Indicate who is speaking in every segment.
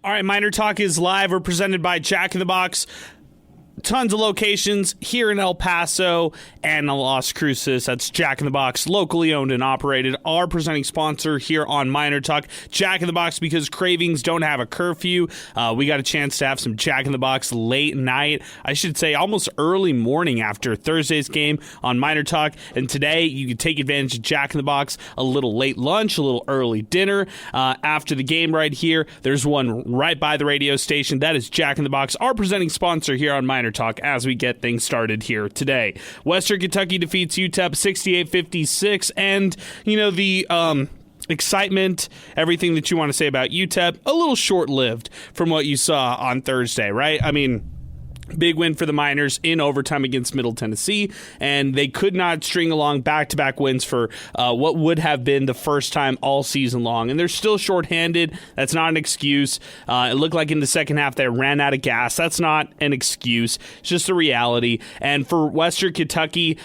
Speaker 1: All right, MinerTalk is live. We're presented by Jack in the Box. Tons of locations here in El Paso and Las Cruces. That's Jack in the Box, locally owned and operated. Our presenting sponsor here on MinerTalk, Jack in the Box, because cravings don't have a curfew. We got a chance to have some Jack in the Box late night. I should say almost early morning after Thursday's game on MinerTalk. And today you can take advantage of Jack in the Box, a little late lunch, a little early dinner after the game right here. There's one right by the radio station. That is Jack in the Box, our presenting sponsor here on MinerTalk. As we get things started here today. Western Kentucky defeats UTEP 68-56, and the excitement, everything that you want to say about UTEP, a little short-lived from what you saw on Thursday, right? I mean, big win for the Miners in overtime against Middle Tennessee, and they could not string along back-to-back wins for what would have been the first time all season long. And they're still shorthanded. That's not an excuse. It looked like in the second half they ran out of gas. That's not an excuse. It's just a reality. And for Western Kentucky,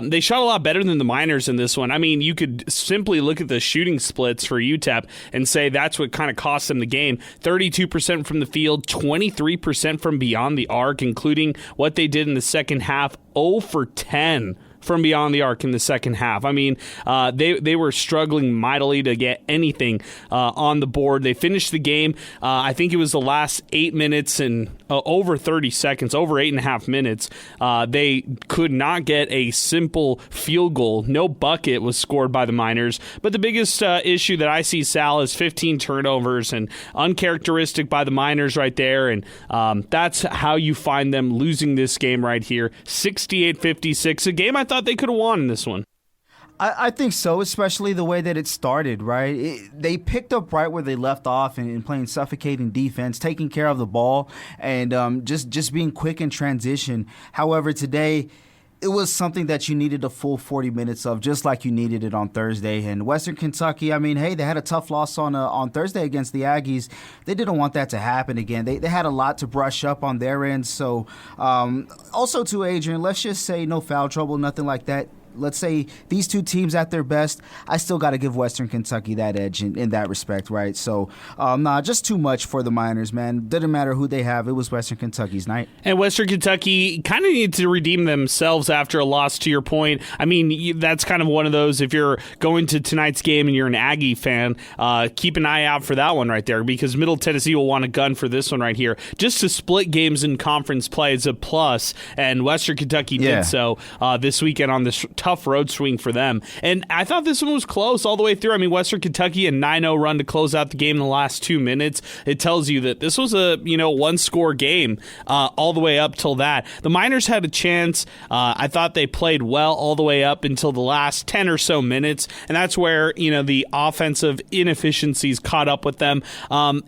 Speaker 1: they shot a lot better than the Miners in this one. I mean, you could simply look at the shooting splits for UTEP and say that's what kind of cost them the game. 32% from the field, 23% from beyond the arc, including what they did in the second half, 0 for 10 from beyond the arc in the second half. I mean, they were struggling mightily to get anything on the board. They finished the game, I think it was the last 8 minutes and over 30 seconds, over 8.5 minutes. They could not get a simple field goal. No bucket was scored by the Miners. But the biggest issue that I see, Sal, is 15 turnovers, and uncharacteristic by the Miners right there. And that's how you find them losing this game right here. 68-56, a game I thought they could have won in this one.
Speaker 2: I think so, especially the way that it started, right? They picked up right where they left off and playing suffocating defense, taking care of the ball, and just being quick in transition. However, today, it was something that you needed a full 40 minutes of, just like you needed it on Thursday. And Western Kentucky, I mean, hey, they had a tough loss on Thursday against the Aggies. They didn't want that to happen again. They had a lot to brush up on their end. So also to Adrian, let's just say no foul trouble, nothing like that. Let's say these two teams at their best, I still got to give Western Kentucky that edge in that respect, right? So, just too much for the Miners, man. Didn't matter who they have. It was Western Kentucky's night.
Speaker 1: And Western Kentucky kind of need to redeem themselves after a loss, to your point. I mean, that's kind of one of those, if you're going to tonight's game and you're an Aggie fan, keep an eye out for that one right there, because Middle Tennessee will want a gun for this one right here. Just to split games in conference play is a plus, and Western Kentucky did so this weekend on this tough road swing for them. And I thought this one was close all the way through. I mean, Western Kentucky, a 9-0 run to close out the game in the last 2 minutes. It tells you that this was a one-score game all the way up till that. The Miners had a chance. I thought they played well all the way up until the last 10 or so minutes, and that's where the offensive inefficiencies caught up with them.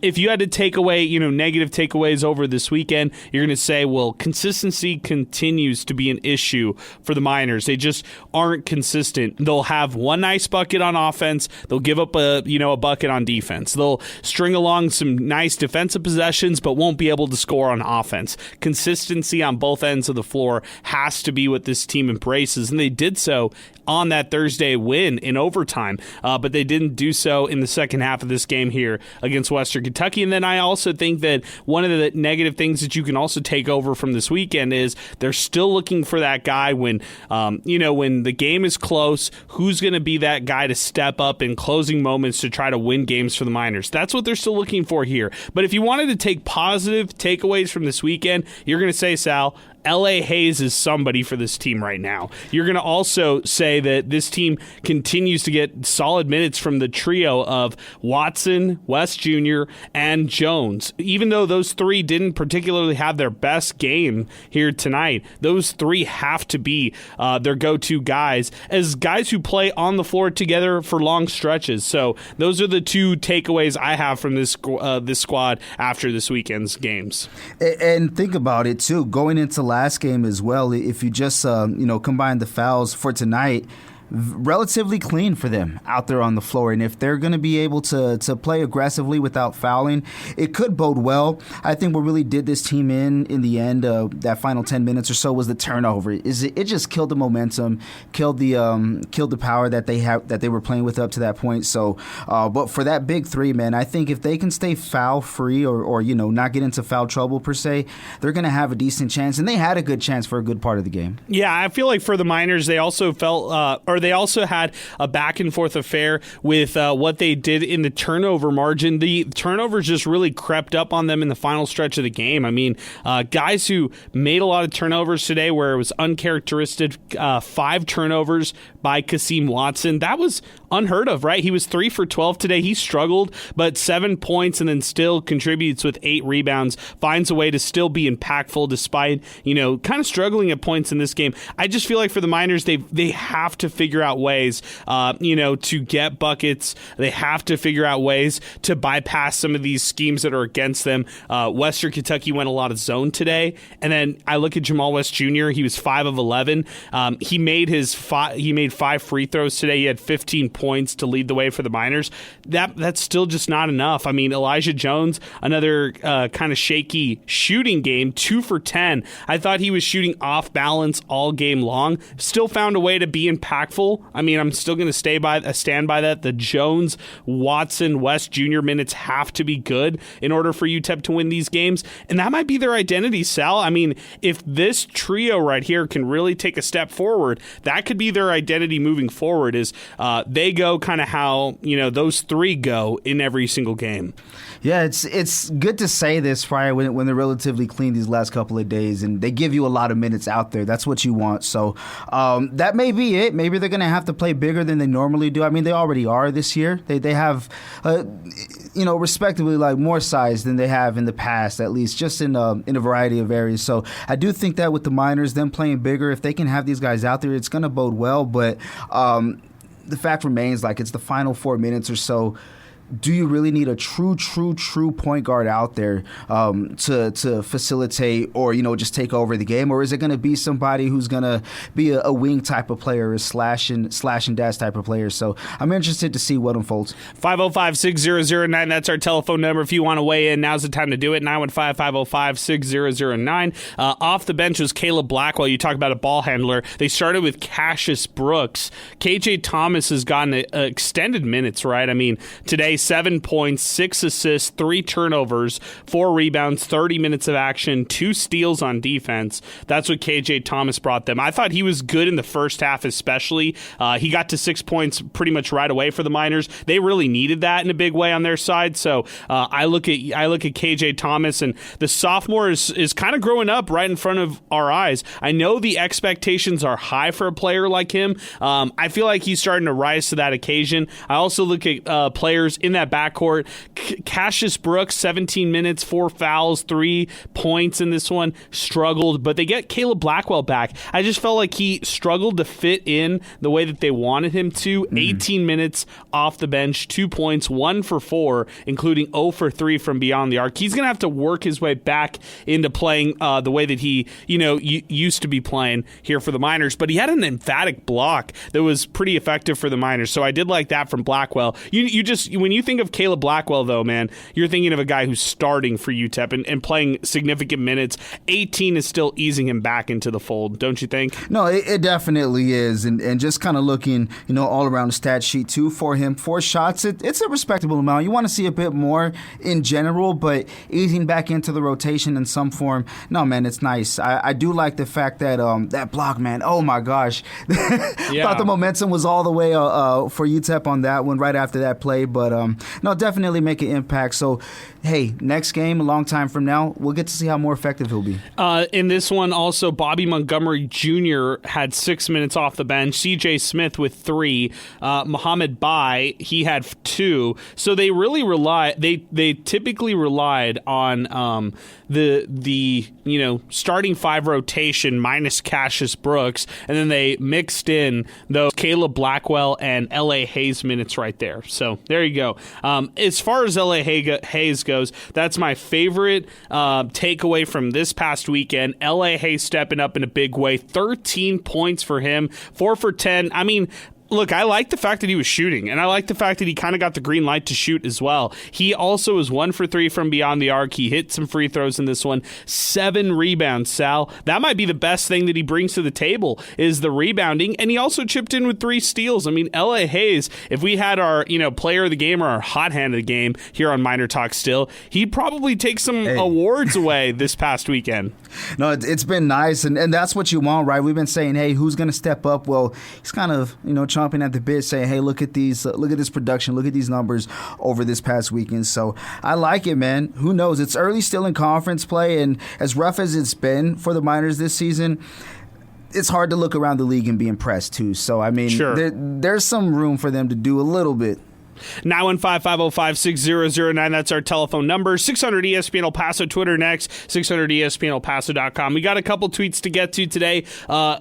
Speaker 1: If you had to take away negative takeaways over this weekend, you're going to say, well, consistency continues to be an issue for the Miners. They just aren't consistent. They'll have one nice bucket on offense. They'll give up a bucket on defense. They'll string along some nice defensive possessions, but won't be able to score on offense. Consistency on both ends of the floor has to be what this team embraces, and they did so on that Thursday win in overtime, but they didn't do so in the second half of this game here against Western Kentucky. And then I also think that one of the negative things that you can also take over from this weekend is they're still looking for that guy when the game is close, who's going to be that guy to step up in closing moments to try to win games for the Miners. That's what they're still looking for here. But if you wanted to take positive takeaways from this weekend, you're going to say, Sal, L.A. Hayes is somebody for this team right now. You're going to also say that this team continues to get solid minutes from the trio of Watson, West Jr., and Jones. Even though those three didn't particularly have their best game here tonight, those three have to be their go-to guys as guys who play on the floor together for long stretches. So those are the two takeaways I have from this squad after this weekend's games.
Speaker 2: And think about it, too. Going into last game as well, if you just combine the fouls for tonight, relatively clean for them out there on the floor. And if they're going to be able to play aggressively without fouling, it could bode well. I think what really did this team in the end, that final 10 minutes or so, was the turnover. It just killed the momentum, killed the power that they were playing with up to that point. So, but for that big three, man, I think if they can stay foul free or not get into foul trouble per se, they're going to have a decent chance. And they had a good chance for a good part of the game.
Speaker 1: Yeah, I feel like for the Miners, they also they also had a back and forth affair with what they did in the turnover margin. The turnovers just really crept up on them in the final stretch of the game. I mean, guys who made a lot of turnovers today, where it was uncharacteristic, 5 turnovers by Kasim Watson. That was unheard of, right? He was 3 for 12 today. He struggled, but 7 points and then still contributes with 8 rebounds, finds a way to still be impactful despite, kind of struggling at points in this game. I just feel like for the Miners, they have to figure out ways, to get buckets. They have to figure out ways to bypass some of these schemes that are against them. Western Kentucky went a lot of zone today, and then I look at Jamal West Jr. He was 5 of 11. He made 5 free throws today. He had 15 points to lead the way for the Miners. That's still just not enough. I mean, Elijah Jones, another kind of shaky shooting game, 2 for 10. I thought he was shooting off balance all game long. Still found a way to be impactful. I mean, I'm still going to stand by that. The Jones, Watson, West Jr. minutes have to be good in order for UTEP to win these games, and that might be their identity, Sal. I mean, if this trio right here can really take a step forward, that could be their identity moving forward, is they go kind of how those 3 go in every single game.
Speaker 2: Yeah, it's good to say this, right, when they're relatively clean these last couple of days, and they give you a lot of minutes out there. That's what you want. So that may be it. Maybe they're going to have to play bigger than they normally do. I mean, they already are this year. They have, respectively, like more size than they have in the past, at least, just in a variety of areas. So I do think that with the Miners, them playing bigger, if they can have these guys out there, it's going to bode well. But the fact remains, like, it's the final 4 minutes or so. Do you really need a true point guard out there to facilitate or, just take over the game? Or is it going to be somebody who's going to be a wing type of player, a slash and dash type of player? So I'm interested to see what unfolds.
Speaker 1: 505-6009, that's our telephone number. If you want to weigh in, now's the time to do it. 915-505-6009. Off the bench was Caleb Blackwell. You talk about a ball handler. They started with Cassius Brooks. KJ Thomas has gotten extended minutes, right? I mean, today, 7 points, 6 assists, 3 turnovers, 4 rebounds, 30 minutes of action, 2 steals on defense. That's what KJ Thomas brought them. I thought he was good in the first half especially. He got to 6 points pretty much right away for the Miners. They really needed that in a big way on their side. So I look at KJ Thomas, and the sophomore is kind of growing up right in front of our eyes. I know the expectations are high for a player like him. I feel like he's starting to rise to that occasion. I also look at players in that backcourt. Cassius Brooks, 17 minutes, 4 fouls, 3 points in this one, struggled, but they get Caleb Blackwell back. I just felt like he struggled to fit in the way that they wanted him to. 18 minutes off the bench, 2 points, 1 for 4, including 0 for 3 from beyond the arc. He's going to have to work his way back into playing the way that he, used to be playing here for the Miners, but he had an emphatic block that was pretty effective for the Miners, so I did like that from Blackwell. When you think of Caleb Blackwell, though, man, you're thinking of a guy who's starting for UTEP and playing significant minutes. 18 is still easing him back into the fold, don't you think?
Speaker 2: No, it definitely is. And just kind of looking, all around the stat sheet, too, for him, 4 shots, it's a respectable amount. You want to see a bit more in general, but easing back into the rotation in some form, no, man, it's nice. I do like the fact that that block, man, oh, my gosh.
Speaker 1: Yeah.
Speaker 2: Thought the momentum was all the way for UTEP on that one right after that play, but no, definitely make an impact. So, hey, next game, a long time from now, we'll get to see how more effective he'll be.
Speaker 1: In this one, also, Bobby Montgomery Jr. had 6 minutes off the bench. C.J. Smith with 3. Mohamed Bai, he had 2. So they really they typically relied on the starting 5 rotation minus Cassius Brooks, and then they mixed in those Caleb Blackwell and L.A. Hayes minutes right there. So there you go. As far as L.A. Hayes goes, that's my favorite takeaway from this past weekend. L.A. Hayes stepping up in a big way. 13 points for him, 4 for 10. I mean, Look, I like the fact that he was shooting, and I like the fact that he kind of got the green light to shoot as well. He also was 1 for 3 from beyond the arc. He hit some free throws in this one. 7 rebounds, Sal. That might be the best thing that he brings to the table is the rebounding, and he also chipped in with 3 steals. I mean, L.A. Hayes, if we had our player of the game or our hot hand of the game here on MinerTalk still, he'd probably take some awards away this past weekend.
Speaker 2: No, it's been nice, and that's what you want, right? We've been saying, hey, who's going to step up? Well, he's kind of, chomping at the bit, saying, hey, look at this production, look at these numbers over this past weekend. So I like it, man. Who knows? It's early still in conference play, and as rough as it's been for the Miners this season, it's hard to look around the league and be impressed, too. So, I mean,
Speaker 1: sure.
Speaker 2: There's some room for them to do a little bit.
Speaker 1: 915-505-6009. That's our telephone number. 600 ESPN El Paso. Twitter next. 600 ESPNElPaso.com. We got a couple tweets to get to today.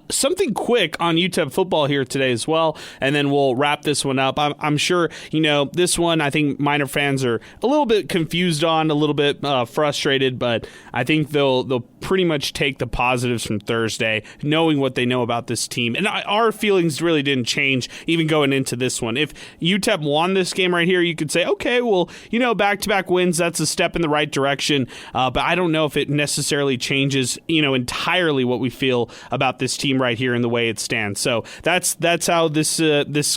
Speaker 1: Something quick on UTEP football here today as well, and then we'll wrap this one up. I'm sure this one. I think Miner fans are a little bit confused on, a little bit frustrated, but I think they'll pretty much take the positives from Thursday, knowing what they know about this team. And our feelings really didn't change even going into this one. If UTEP won this game right here, you could say, okay, well, back-to-back wins, that's a step in the right direction. But I don't know if it necessarily changes, entirely what we feel about this team right here and the way it stands. So that's how this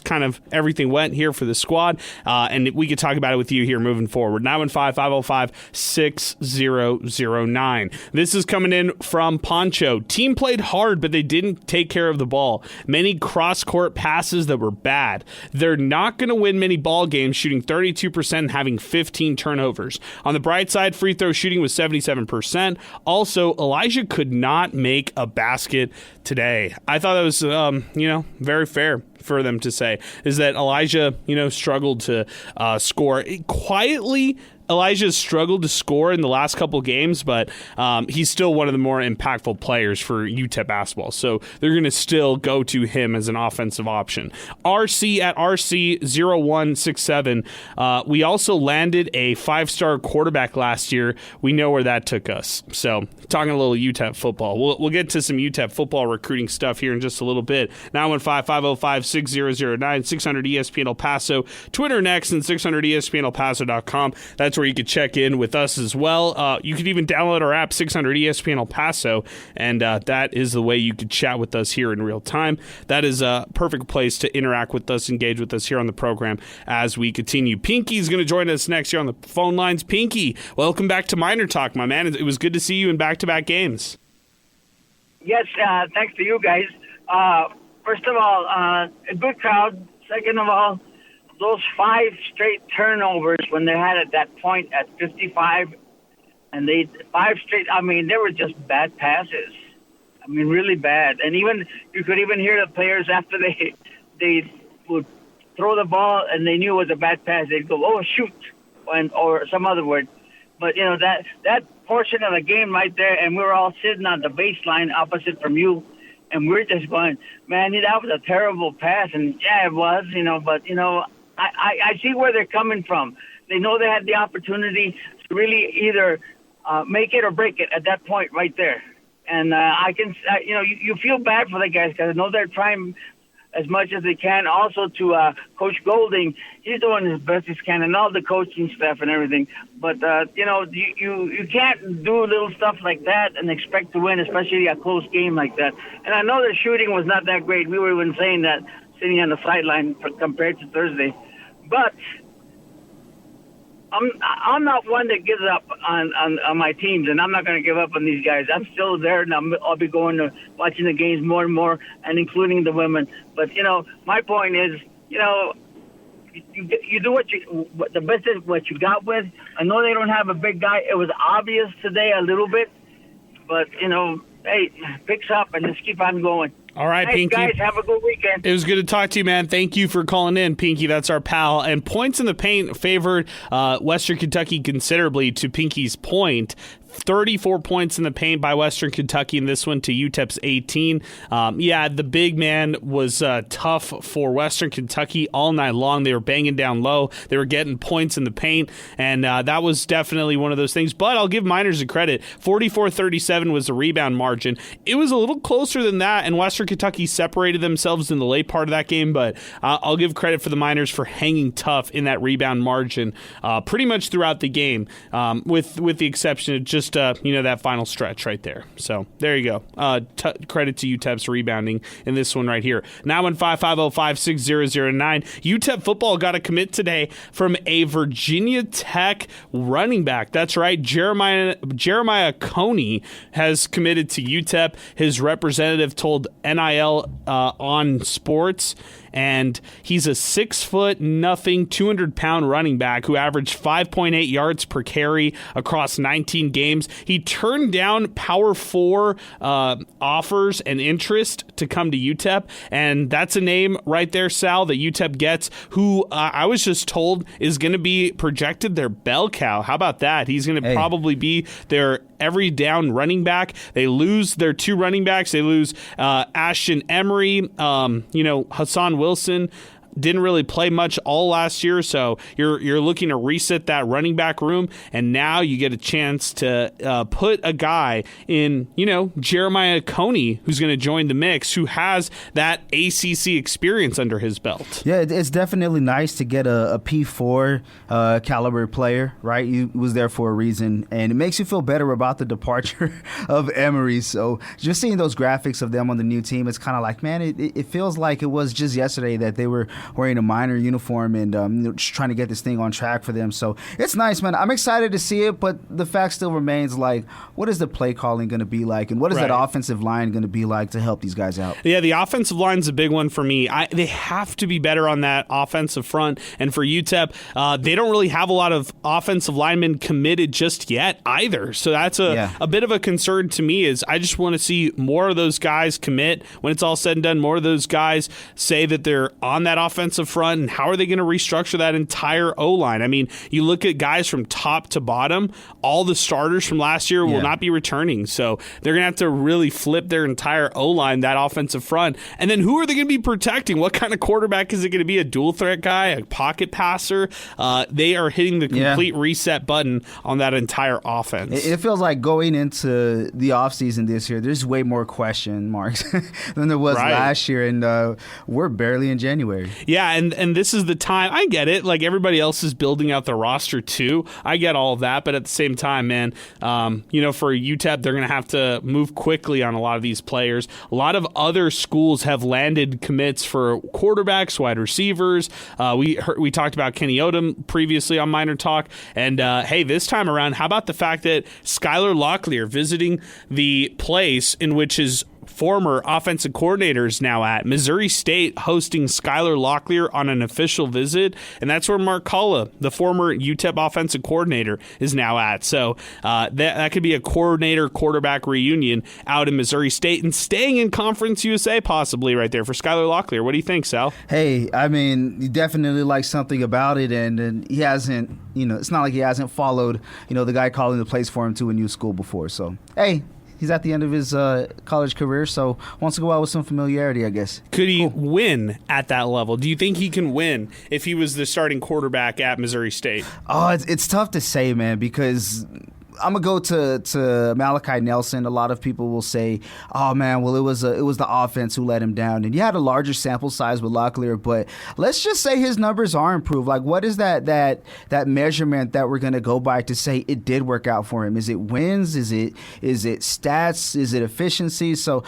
Speaker 1: kind of everything went here for the squad. And we could talk about it with you here moving forward. 915-505-6009. This is coming in from Poncho. Team played hard, but they didn't take care of the ball. Many cross-court passes that were bad. They're not going to win many ball games, shooting 32% and having 15 turnovers. On the bright side, free throw shooting was 77%. Also, Elijah could not make a basket today. I thought that was, very fair for them to say, is that Elijah, struggled to score. Quietly, Elijah's struggled to score in the last couple games, but he's still one of the more impactful players for UTEP basketball. So they're going to still go to him as an offensive option. RC at RC0167. We also landed a 5-star quarterback last year. We know where that took us. So talking a little UTEP football. We'll get to some UTEP football recruiting stuff here in just a little bit. 915-505-6009, 600 ESPN El Paso. Twitter next, and 600 ESPNElPaso.com. That's where you could check in with us as well. You could even download our app, 600 ESPN El Paso, and that is the way you could chat with us here in real time. That is a perfect place to interact with us, engage with us here on the program as we continue. Pinky is going to join us next here on the phone lines. Pinky, welcome back to MinerTalk, my man. It was good to see you in back-to-back games.
Speaker 3: Yes, thanks to you guys. First of all, a good crowd. Second of all, those 5 straight turnovers when they had at that point at 55, and 5 straight, they were just bad passes. Really bad. And even you could even hear the players after they would throw the ball and they knew it was a bad pass, they'd go, oh, shoot, or some other word. But, that portion of the game right there, and we were all sitting on the baseline opposite from you, and we're just going, man, that was a terrible pass. And, yeah, it was, but, I see where they're coming from. They know they had the opportunity to really either make it or break it at that point right there. And you feel bad for the guys because I know they're trying as much as they can. Also to Coach Golding, he's doing his best he can, and all the coaching staff and everything. But you can't do little stuff like that and expect to win, especially a close game like that. And I know the shooting was not that great. We were even saying that sitting on the sideline compared to Thursday. But I'm not one that gives up on my teams, and I'm not going to give up on these guys. I'm still there, and I'll be going to watching the games more and more, and including the women. But my point is, you do the best is what you got with. I know they don't have a big guy. It was obvious today a little bit, but hey, picks up and just keep on going.
Speaker 1: All right,
Speaker 3: hey,
Speaker 1: Pinky.
Speaker 3: Guys, have a good weekend.
Speaker 1: It was good to talk to you, man. Thank you for calling in, Pinky. That's our pal. And points in the paint favored Western Kentucky considerably, to Pinky's point. 34 points in the paint by Western Kentucky in this one to UTEP's 18. The big man was tough for Western Kentucky all night long. They were banging down low. They were getting points in the paint, and that was definitely one of those things. But I'll give Miners a credit. 44-37 was the rebound margin. It was a little closer than that, and Western Kentucky separated themselves in the late part of that game, but I'll give credit for the Miners for hanging tough in that rebound margin pretty much throughout the game, with the exception of just that final stretch right there. So there you go. Credit to UTEP's rebounding in this one right here. 915-505-6009. UTEP football got a commit today from a Virginia Tech running back. That's right. Jeremiah Coney has committed to UTEP. His representative told NIL on Sports, and he's a 6'0", 200-pound running back who averaged 5.8 yards per carry across 19 games. He turned down Power 4 offers and interest to come to UTEP, and that's a name right there, Sal, that UTEP gets, who I was just told is going to be projected their bell cow. How about that? He's going to probably be their every down running back. They lose their 2 running backs. They lose Ashton Emery, Hassan Wilson. Didn't really play much all last year, so you're looking to reset that running back room, and now you get a chance to put a guy in, Jeremiah Coney, who's going to join the mix, who has that ACC experience under his belt.
Speaker 2: Yeah, it's definitely nice to get a P4 caliber player, right? He was there for a reason, and it makes you feel better about the departure of Emery. So just seeing those graphics of them on the new team, it's kind of like, man, it feels like it was just yesterday that they were wearing a Miner uniform and just trying to get this thing on track for them. So it's nice, man. I'm excited to see it, but the fact still remains, like, what is the play calling going to be like, and what is that offensive line going to be like to help these guys out?
Speaker 1: Yeah, the offensive line's a big one for me. They have to be better on that offensive front, and for UTEP, they don't really have a lot of offensive linemen committed just yet either. So that's a bit of a concern to me. Is I just want to see more of those guys commit when it's all said and done. More of those guys say that they're on that offensive front, and how are they going to restructure that entire O-line? I mean, you look at guys from top to bottom, all the starters from last year will not be returning, so they're going to have to really flip their entire O-line, that offensive front. And then who are they going to be protecting? What kind of quarterback is it going to be? A dual threat guy, a pocket passer? They are hitting the complete reset button on that entire offense.
Speaker 2: It feels like going into the offseason this year, there's way more question marks than there was last year, and we're barely in January.
Speaker 1: Yeah, and this is the time. I get it. Like, everybody else is building out the roster too. I get all of that, but at the same time, man, for UTEP, they're going to have to move quickly on a lot of these players. A lot of other schools have landed commits for quarterbacks, wide receivers. We talked about Kenny Odom previously on MinerTalk, and hey, this time around, how about the fact that Skylar Locklear visiting the place in which his former offensive coordinator is now at, Missouri State, hosting Skylar Locklear on an official visit, and that's where Mark Kalla, the former UTEP offensive coordinator, is now at. So that could be a coordinator-quarterback reunion out in Missouri State and staying in Conference USA possibly right there for Skylar Locklear. What do you think, Sal?
Speaker 2: Hey, I mean, he definitely likes something about it, and he hasn't, it's not like he hasn't followed, the guy calling the plays for him to a new school before. So, hey, he's at the end of his college career, so wants to go out with some familiarity, I guess.
Speaker 1: Could he win at that level? Do you think he can win if he was the starting quarterback at Missouri State?
Speaker 2: Oh, it's tough to say, man, because I'm gonna go to Malachi Nelson. A lot of people will say, "Oh man, well it was the offense who let him down." And you had a larger sample size with Locklear, but let's just say his numbers are improved. Like, what is that measurement that we're gonna go by to say it did work out for him? Is it wins? Is it stats? Is it efficiency? So,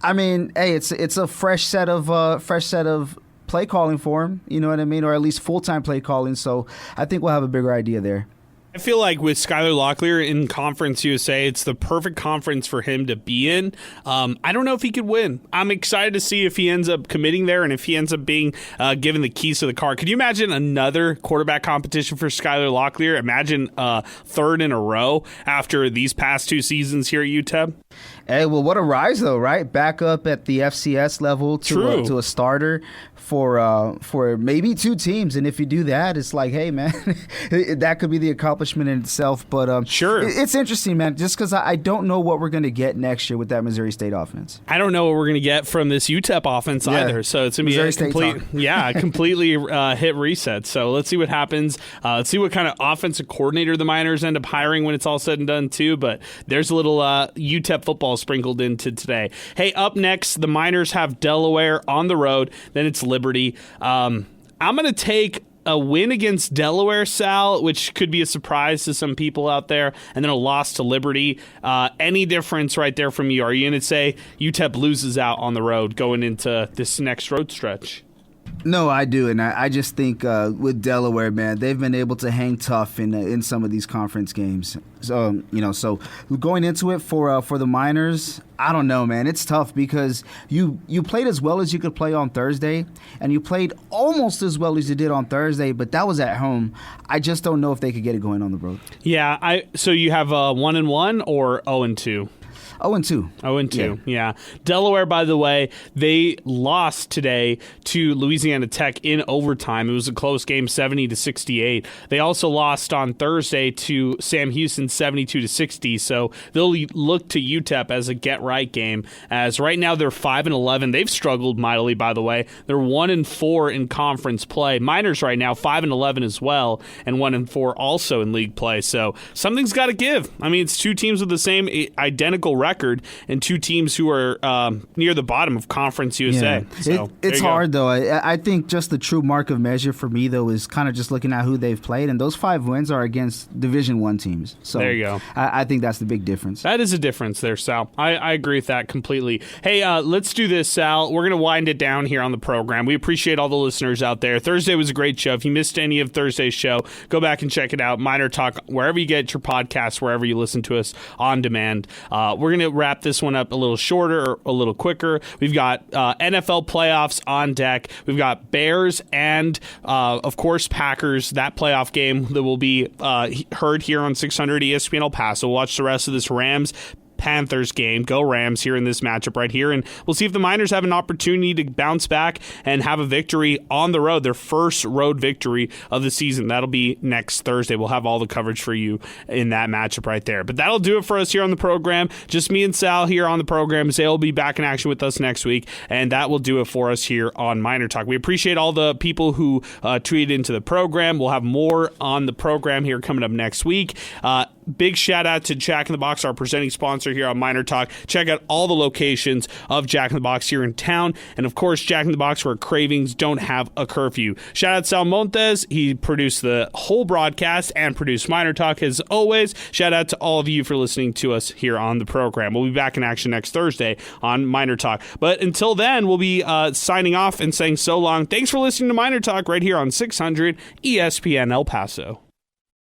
Speaker 2: I mean, hey, it's a fresh set of play calling for him. You know what I mean, or at least full-time play calling. So I think we'll have a bigger idea there.
Speaker 1: I feel like with Skylar Locklear in Conference USA, it's the perfect conference for him to be in. I don't know if he could win. I'm excited to see if he ends up committing there and if he ends up being given the keys to the car. Could you imagine another quarterback competition for Skylar Locklear? Imagine third in a row after these past 2 seasons here at UTEP.
Speaker 2: Hey, well, what a rise, though, right? Back up at the FCS level to a starter for maybe two teams. And if you do that, it's like, hey, man, that could be the accomplishment in itself. But
Speaker 1: sure,
Speaker 2: it's interesting, man, just because I don't know what we're going to get next year with that Missouri State offense.
Speaker 1: I don't know what we're going to get from this UTEP offense either. So it's going to be completely hit reset. So let's see what happens. Let's see what kind of offensive coordinator the Miners end up hiring when it's all said and done, too. But there's a little UTEP football sprinkled into today. Hey, up next, the Miners have Delaware on the road. Then it's Liberty. I'm going to take a win against Delaware, Sal, which could be a surprise to some people out there, and then a loss to Liberty. Any difference right there from you? Are you going to say UTEP loses out on the road going into this next road stretch?
Speaker 2: No, I do, and I just think with Delaware, man, they've been able to hang tough in some of these conference games. So so going into it for the Miners, I don't know, man. It's tough because you played as well as you could play on Thursday, and you played almost as well as you did on Thursday, but that was at home. I just don't know if they could get it going on the road.
Speaker 1: Yeah, so you have 1-1 or 0-2?
Speaker 2: 0-2.
Speaker 1: 0-2, yeah. Delaware, by the way, they lost today to Louisiana Tech in overtime. It was a close game, 70-68. They also lost on Thursday to Sam Houston, 72-60. So they'll look to UTEP as a get-right game. As right now they're 5-11. They've struggled mightily, by the way. They're 1-4 in conference play. Miners right now 5-11 as well, and 1-4 also in league play. So something's got to give. I mean, it's two teams with the same identical record and two teams who are near the bottom of Conference USA.
Speaker 2: Yeah.
Speaker 1: So
Speaker 2: it's hard, though. I think just the true mark of measure for me, though, is kind of just looking at who they've played, and those 5 wins are against Division I teams. So
Speaker 1: there you go.
Speaker 2: I think that's the big difference.
Speaker 1: That is a difference there, Sal. I agree with that completely. Hey, let's do this, Sal. We're going to wind it down here on the program. We appreciate all the listeners out there. Thursday was a great show. If you missed any of Thursday's show, go back and check it out. MinerTalk, wherever you get your podcasts, wherever you listen to us on demand. We're going to wrap this one up a little shorter or a little quicker. We've got NFL playoffs on deck. We've got Bears and, of course, Packers, that playoff game that will be heard here on 600 ESPN El Paso. We'll watch the rest of this Rams-Panthers game. Go Rams here in this matchup right here. And we'll see if the Miners have an opportunity to bounce back and have a victory on the road, their first road victory of the season. That'll be next Thursday. We'll have all the coverage for you in that matchup right there. But that'll do it for us here on the program. Just me and Sal here on the program. Zay will be back in action with us next week, and that will do it for us here on MinerTalk. We appreciate all the people who tweeted into the program. We'll have more on the program here coming up next week. Big shout out to Jack in the Box, our presenting sponsor here on MinerTalk. Check out all the locations of Jack in the Box here in town. And of course, Jack in the Box, where cravings don't have a curfew. Shout out Sal Montes. He produced the whole broadcast and produced MinerTalk as always. Shout out to all of you for listening to us here on the program. We'll be back in action next Thursday on MinerTalk. But until then, we'll be signing off and saying so long. Thanks for listening to MinerTalk right here on 600 ESPN El Paso.